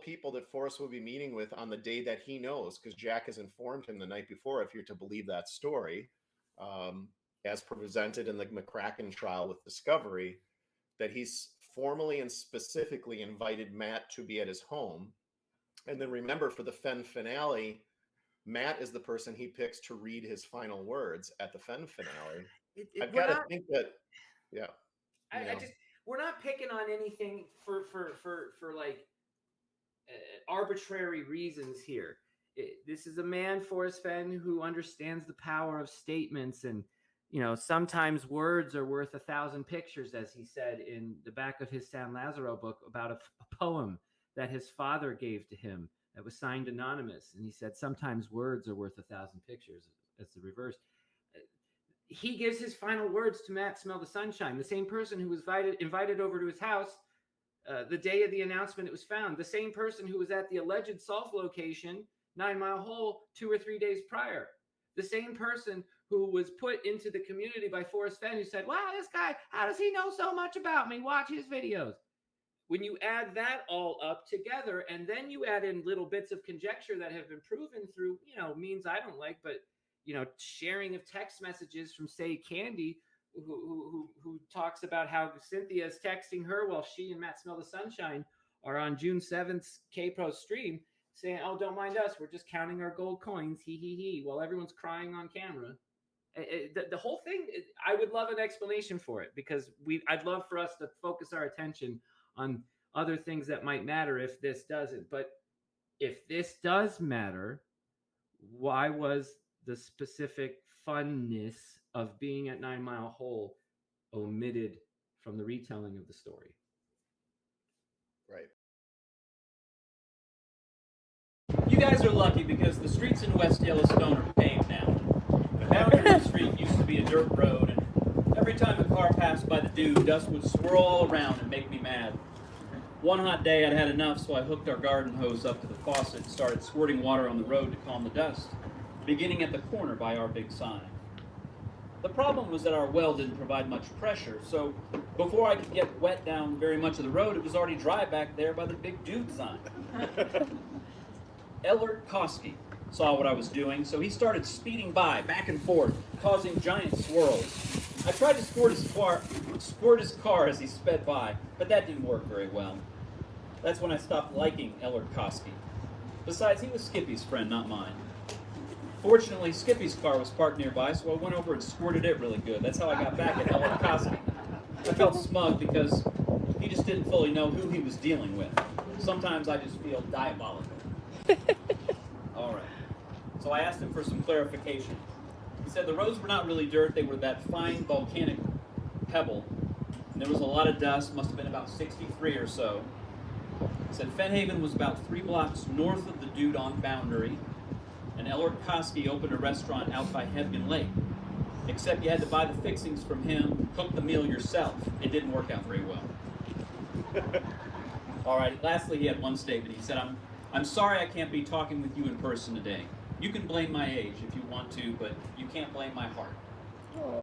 people that Forrest will be meeting with on the day that he knows, because Jack has informed him the night before, if you're to believe that story, as presented in the McCracken trial with Discovery, that he's formally and specifically invited Matt to be at his home. And then remember, for the Fenn finale, Matt is the person he picks to read his final words at the Fenn finale. I've got to think that, yeah. We're not picking on anything for like arbitrary reasons here. This is a man, Forrest Fenn, who understands the power of statements, and sometimes words are worth 1,000 pictures, as he said in the back of his San Lazaro book about a poem that his father gave to him that was signed anonymous. And he said, sometimes words are worth 1,000 pictures, as the reverse. He gives his final words to Matt Smell the Sunshine, the same person who was invited over to his house the day of the announcement it was found, the same person who was at the alleged Sulph location, 9 Mile Hole, 2 or 3 days prior. The same person who was put into the community by Forrest Fenn, who said, wow, this guy, how does he know so much about me? Watch his videos. When you add that all up together, and then you add in little bits of conjecture that have been proven through, means I don't like, but, sharing of text messages from, say, Candy, who talks about how Cynthia is texting her while she and Matt Smell the Sunshine are on June 7th K-Pro stream, saying, oh, don't mind us, we're just counting our gold coins, he, while everyone's crying on camera. The whole thing, I would love an explanation for it, because I'd love for us to focus our attention on other things that might matter if this doesn't. But if this does matter, why was the specific funness of being at 9 Mile Hole omitted from the retelling of the story? Right. You guys are lucky because the streets in West Yellowstone are paved now. The Boundary Street used to be a dirt road, and every time a car passed by the dude, dust would swirl all around and make me mad. One hot day I'd had enough, so I hooked our garden hose up to the faucet and started squirting water on the road to calm the dust, beginning at the corner by our big sign. The problem was that our well didn't provide much pressure, so before I could get wet down very much of the road, it was already dry back there by the big dude sign. Ellert Koski saw what I was doing, so he started speeding by, back and forth, causing giant swirls. I tried to squirt his car as he sped by, but that didn't work very well. That's when I stopped liking Ellert Koski. Besides, he was Skippy's friend, not mine. Fortunately, Skippy's car was parked nearby, so I went over and squirted it really good. That's how I got back at Ellert Koski. I felt smug because he just didn't fully know who he was dealing with. Sometimes I just feel diabolical. All right. So I asked him for some clarification. He said the roads were not really dirt, they were that fine volcanic pebble. And there was a lot of dust, must have been about 63 or so. He said Fennhaven was about 3 blocks north of the dude on Boundary, and Ellert Koski opened a restaurant out by Hebgen Lake. Except you had to buy the fixings from him, cook the meal yourself. It didn't work out very well. All right, lastly, he had one statement. He said, I'm sorry I can't be talking with you in person today. You can blame my age if you want to, but you can't blame my heart.